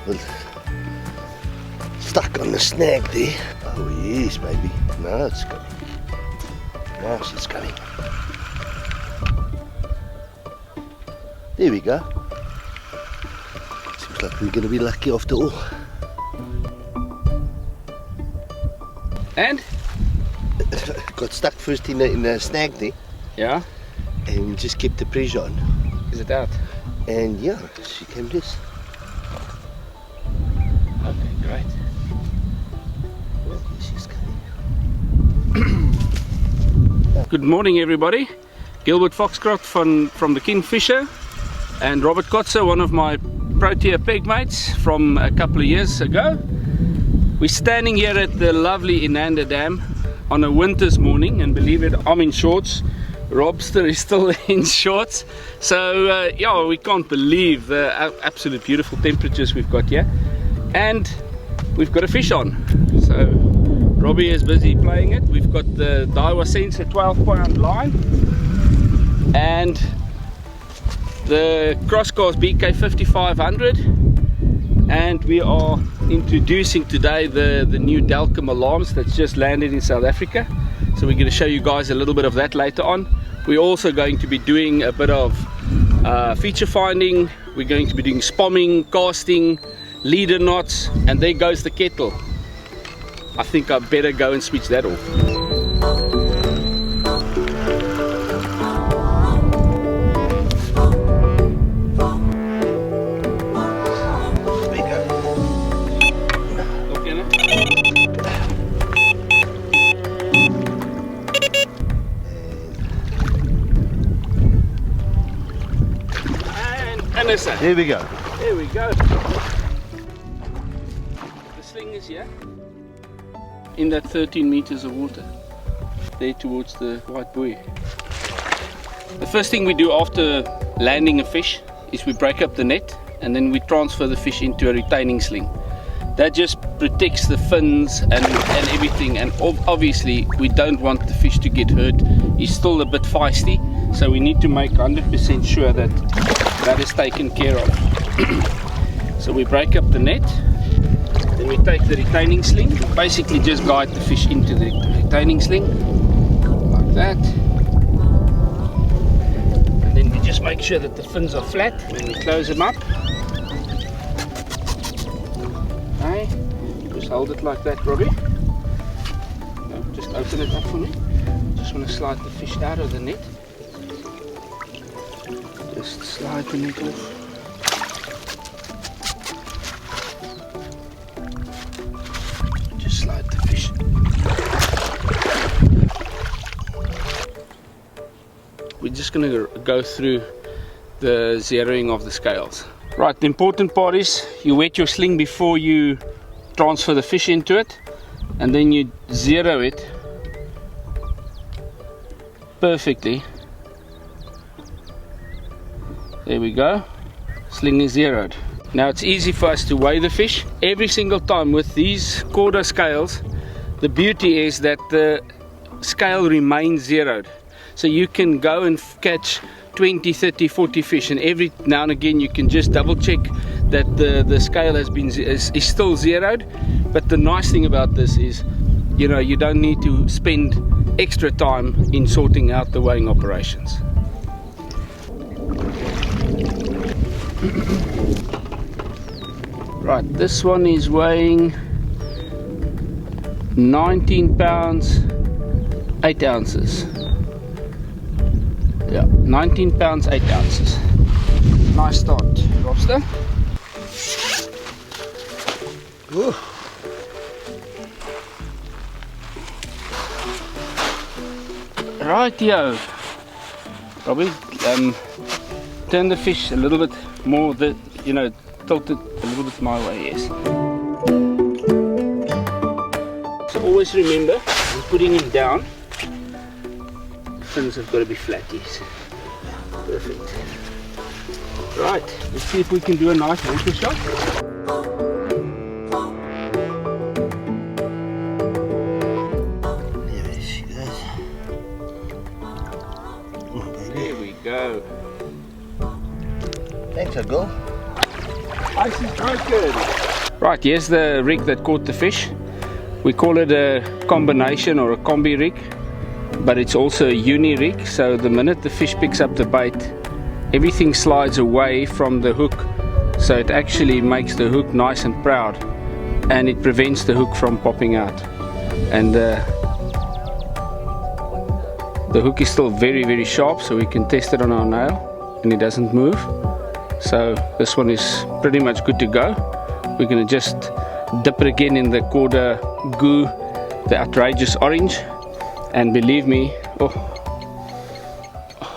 Well, stuck on the snag there. Oh yes, baby. Now it's coming. Now she's coming. There we go. Seems like we're going to be lucky after all. And? Got stuck first in the snag there. Yeah. And just kept the pressure on. Is it out? And yeah, she came loose. Okay, great. Yeah, she's coming. Good morning, everybody. Gilbert Foxcroft from the Kingfisher, and Robert Kotzer, one of my Protea peg mates from a couple of years ago. We're standing here at the lovely Inanda Dam on a winter's morning, and believe it, I'm in shorts. Robster is still in shorts. So yeah, we can't believe the absolute beautiful temperatures we've got here, and we've got a fish on. So Robbie is busy playing it. We've got the Daiwa Sensor 12-pound line and the Crosscast BK 5500, and we are introducing today the new Delcom alarms that's just landed in South Africa. So we're going to show you guys a little bit of that later on. We're also going to be doing a bit of feature finding. We're going to be doing spomming, casting, leader knots, and there goes the kettle. I think I better go and switch that off. There we go. There we go. The sling is here in that 13 meters of water there towards the white buoy. The first thing we do after landing a fish is we break up the net, and then we transfer the fish into a retaining sling. That just protects the fins and everything, and obviously we don't want the fish to get hurt. He's still a bit feisty, so we need to make 100% sure that that is taken care of. So we break up the net, then we take the retaining sling, basically just guide the fish into the retaining sling like that, and then we just make sure that the fins are flat, and then we close them up. Okay, just hold it like that, Robbie. No, just open it up for me. Just want to slide the fish out of the net. Just slide the net off. Just slide the fish. We're just going to go through the zeroing of the scales. Right, the important part is you wet your sling before you transfer the fish into it, and then you zero it perfectly. There we go, sling is zeroed. Now it's easy for us to weigh the fish. Every single time with these Corda scales, the beauty is that the scale remains zeroed. So you can go and catch 20, 30, 40 fish, and every now and again you can just double check that the scale has been is still zeroed. But the nice thing about this is, you know, you don't need to spend extra time in sorting out the weighing operations. Right, this one is weighing 19 pounds 8 ounces. Yeah, 19 pounds 8 ounces. Nice start, Robster. Rightio, Robbie. Turn the fish a little bit more, tilt it a little bit my way, yes. So always remember, when putting him down, fins have got to be flatties. Perfect. Right, let's see if we can do a nice anchor shot. There she goes. There we go. Thanks, girl. Ice is broken. Right, here's the rig that caught the fish. We call it a combination or a combi rig, but it's also a uni rig. So the minute the fish picks up the bait, everything slides away from the hook. So it actually makes the hook nice and proud, and it prevents the hook from popping out. And the hook is still very, very sharp, so we can test it on our nail and it doesn't move. So this one is pretty much good to go. We're going to just dip it again in the Corda goo, the outrageous orange, and believe me,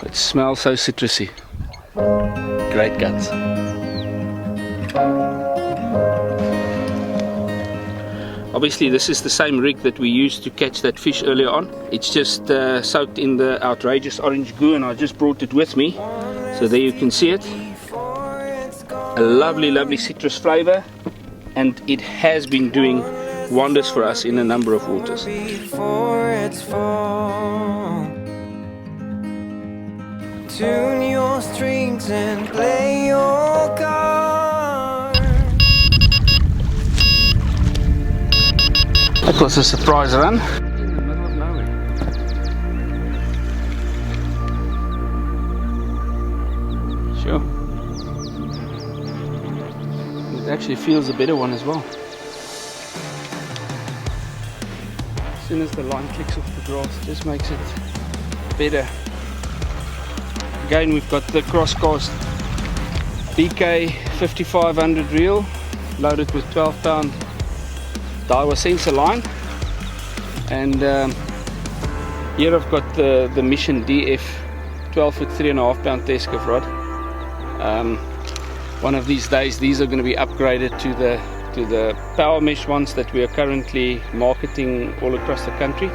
it smells so citrusy. Great guts. Obviously this is the same rig that we used to catch that fish earlier on. It's just soaked in the outrageous orange goo, and I just brought it with me. So there you can see it. A lovely, lovely citrus flavor, and it has been doing wonders for us in a number of waters. Tune your strings and play your cards. That was a surprise run. In the middle of nowhere. Sure. It actually feels a better one as well. As soon as the line clicks off the grass, it just makes it better. Again, we've got the Crosscast BK 5500 reel loaded with 12-pound Daiwa sensor line, and here I've got the Mission DF 12-foot 3.5-pound Tescove rod. One of these days these are going to be upgraded to the power mesh ones that we are currently marketing all across the country,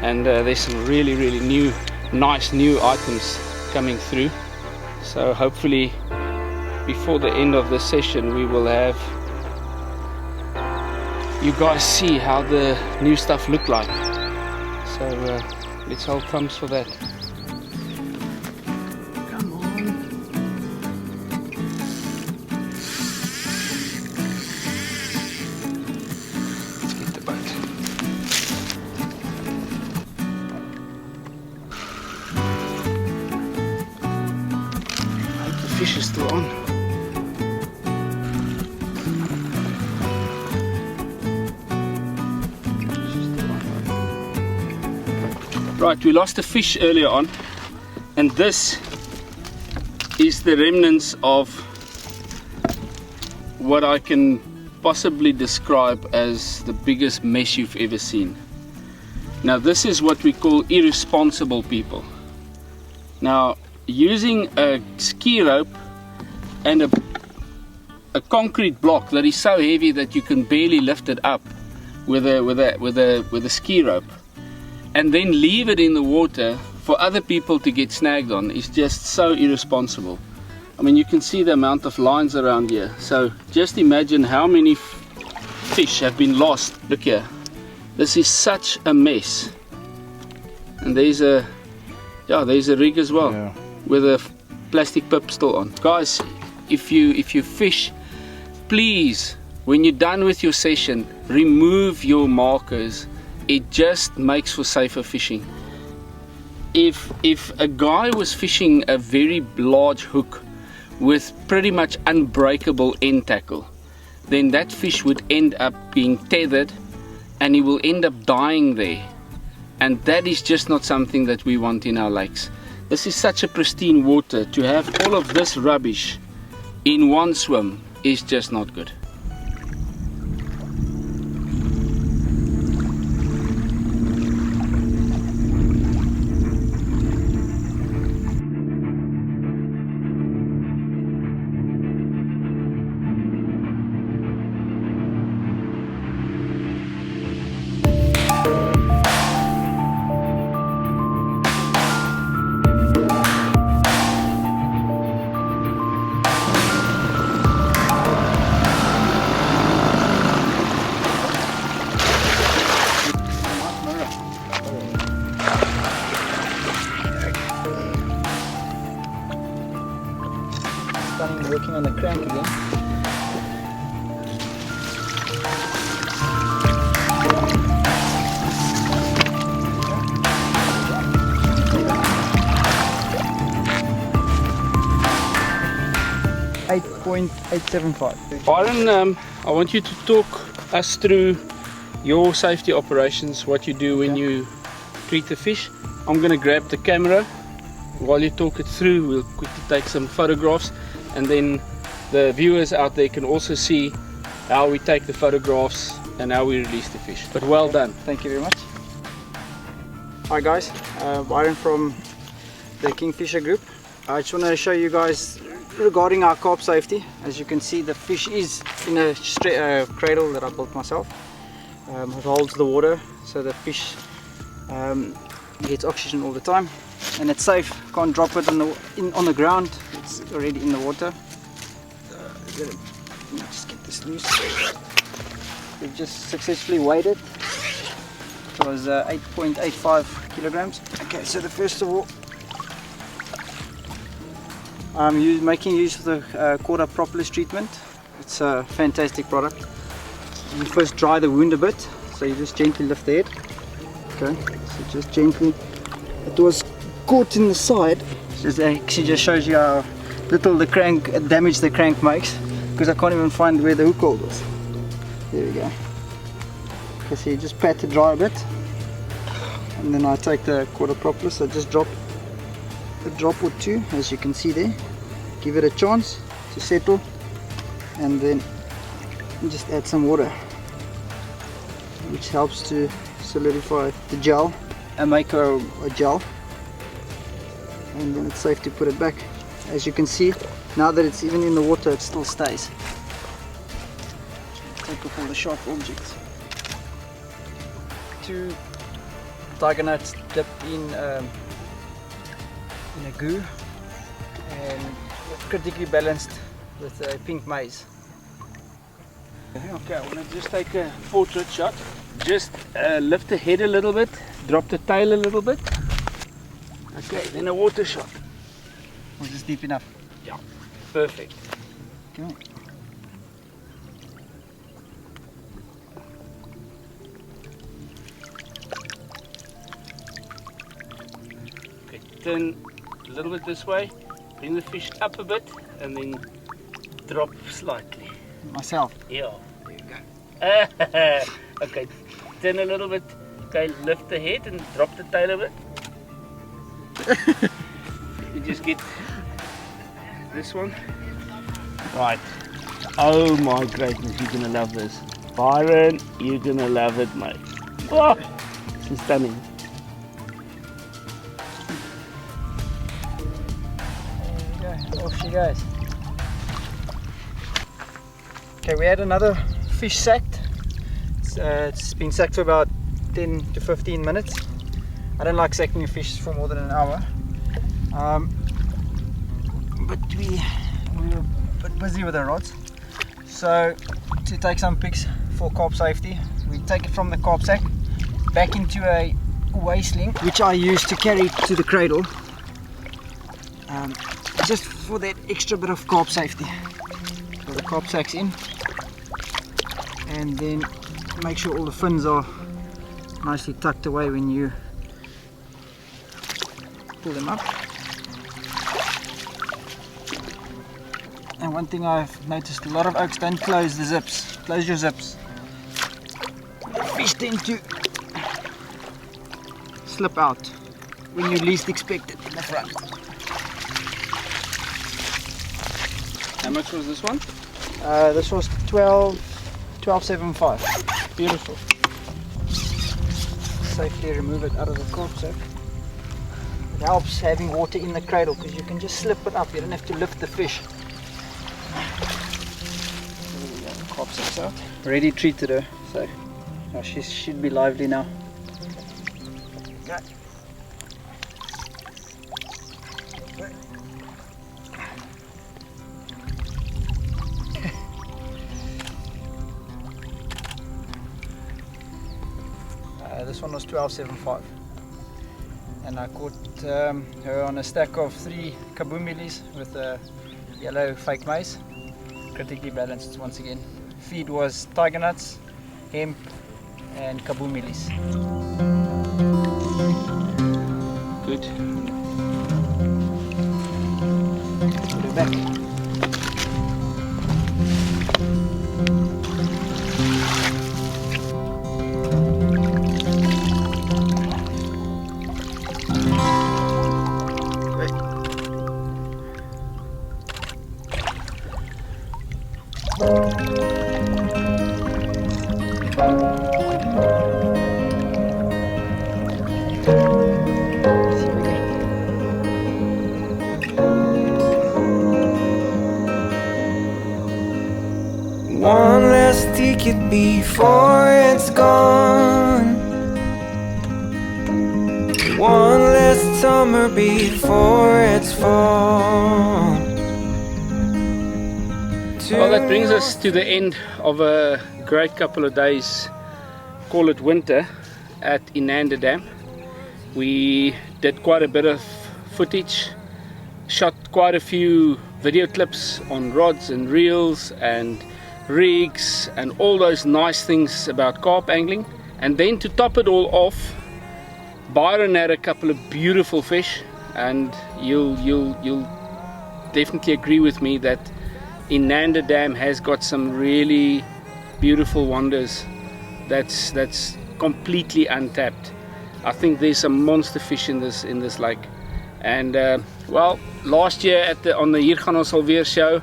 and there's some really nice new items coming through. So hopefully before the end of the session we will have you guys see how the new stuff look like. So let's hold thumbs for that. Come on. Let's get the boat. I hope the fish is still on. Right, we lost a fish earlier on, and this is the remnants of what I can possibly describe as the biggest mess you've ever seen. Now this is what we call irresponsible people. Now using a ski rope and a concrete block that is so heavy that you can barely lift it up with a ski rope, and then leave it in the water for other people to get snagged on, is just so irresponsible. I mean, you can see the amount of lines around here. So just imagine how many fish have been lost. Look here, this is such a mess. And there's a rig as well, yeah, with a plastic pip still on. Guys, if you fish, please, when you're done with your session, remove your markers. It just makes for safer fishing. If a guy was fishing a very large hook with pretty much unbreakable end tackle, then that fish would end up being tethered and he will end up dying there. And that is just not something that we want in our lakes. This is such a pristine water. To have all of this rubbish in one swim is just not good. Working on the crank again. 8.875. Byron, I want you to talk us through your safety operations, what you do when you treat the fish. I'm going to grab the camera. While you talk it through, we'll quickly take some photographs, and then the viewers out there can also see how we take the photographs and how we release the fish. But well done. Thank you very much. Hi guys, Byron from the Kingfisher group. I just want to show you guys regarding our carp safety. As you can see, the fish is in a cradle that I built myself. It holds the water so the fish gets oxygen all the time, and it's safe. Can't drop it on the ground, it's already in the water. Let me just get this loose. We've just successfully weighed it. It was 8.85 kilograms. Okay, so the first of all, I'm making use of the quarter propolis treatment. It's a fantastic product. You first dry the wound a bit, so you just gently lift the head. Okay, so just gently. It was caught in the side. It actually just shows you how little the damage the crank makes, because I can't even find where the hook hold was. There we go. Okay, so you just pat it dry a bit, and then I take the quarter propolis. I just drop a drop or two, as you can see there. Give it a chance to settle, and then just add some water, which helps to solidify the gel and make a gel, and then it's safe to put it back. As you can see, now that it's even in the water, it still stays. Take off all the sharp objects. 2 tiger nuts dipped in a goo and critically balanced with a pink maize. Okay, I want to just take a portrait shot. Just lift the head a little bit, drop the tail a little bit. Okay, then a water shot. Was this deep enough? Yeah, perfect. Okay. Okay, turn a little bit this way, bring the fish up a bit, and then drop slightly. Myself. Yeah, there you go. Okay, turn a little bit. Okay, lift the head and drop the tail a bit. You just get this one. Right. Oh my greatness, you're gonna love this. Byron, you're gonna love it, mate. Oh, this is stunning. There you go, off she goes. Okay, we had another fish sacked. It's been sacked for about 10 to 15 minutes. I don't like sacking fish for more than an hour. But we were a bit busy with our rods. So to take some pics for carp safety, we take it from the carp sack back into a waist link, which I use to carry to the cradle, just for that extra bit of carp safety. So the carp sack's in, and then make sure all the fins are nicely tucked away when you pull them up. And one thing I've noticed, a lot of oaks don't close the zips. Close your zips. Fish tend to slip out when you least expect it in the front. How much was this one? This was 12.75. Beautiful. Safely remove it out of the carp sack. It helps having water in the cradle, because you can just slip it up. You don't have to lift the fish. There we go, carp sack's out. Already treated her, so now she should be lively now. Okay. This one was 12.75, and I caught her on a stack of 3 kaboom millies with a yellow fake maize, critically balanced once again. Feed was tiger nuts, hemp and kaboom millies. Good. Put it back. One last ticket before it's gone. One last summer before it's fall. Well, that brings us to the end of a great couple of days, call it winter, at Inanda Dam. We did quite a bit of footage, shot quite a few video clips on rods and reels and rigs and all those nice things about carp angling. And then to top it all off, Byron had a couple of beautiful fish, and you'll definitely agree with me that Inanda Dam has got some really beautiful wonders that's completely untapped. I think there's some monster fish in this lake. And well, last year on the Hier gaan ons alweer show,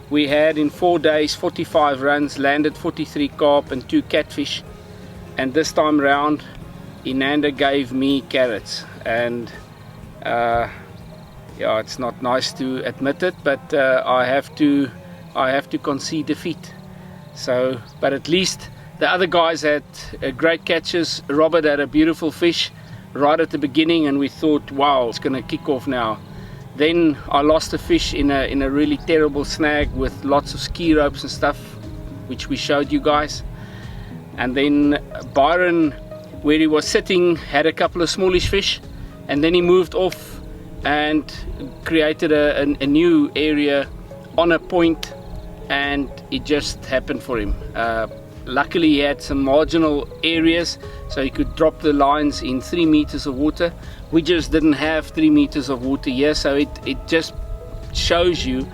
we had in 4 days 45 runs, landed 43 carp and 2 catfish. And this time round, Inanda gave me carrots. And yeah, it's not nice to admit it, but I have to concede defeat. So, but at least the other guys had great catches. Robert had a beautiful fish right at the beginning, and we thought, wow, it's gonna kick off now. Then I lost a fish in a really terrible snag with lots of ski ropes and stuff, which we showed you guys. And then Byron, where he was sitting, had a couple of smallish fish, and then he moved off and created a new area on a point, and it just happened for him. Luckily he had some marginal areas so he could drop the lines in 3 meters of water. We just didn't have 3 meters of water here, so it just shows you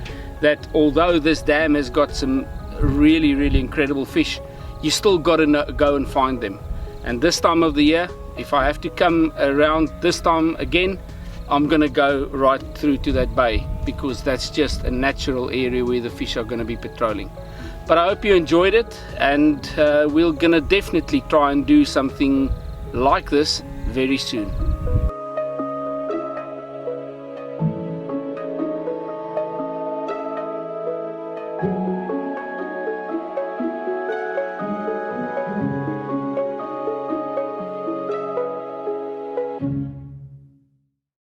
that although this dam has got some really incredible fish, you still got to go and find them. And this time of the year, if I have to come around this time again, I'm gonna go right through to that bay, because that's just a natural area where the fish are gonna be patrolling. But I hope you enjoyed it, and we're gonna definitely try and do something like this very soon.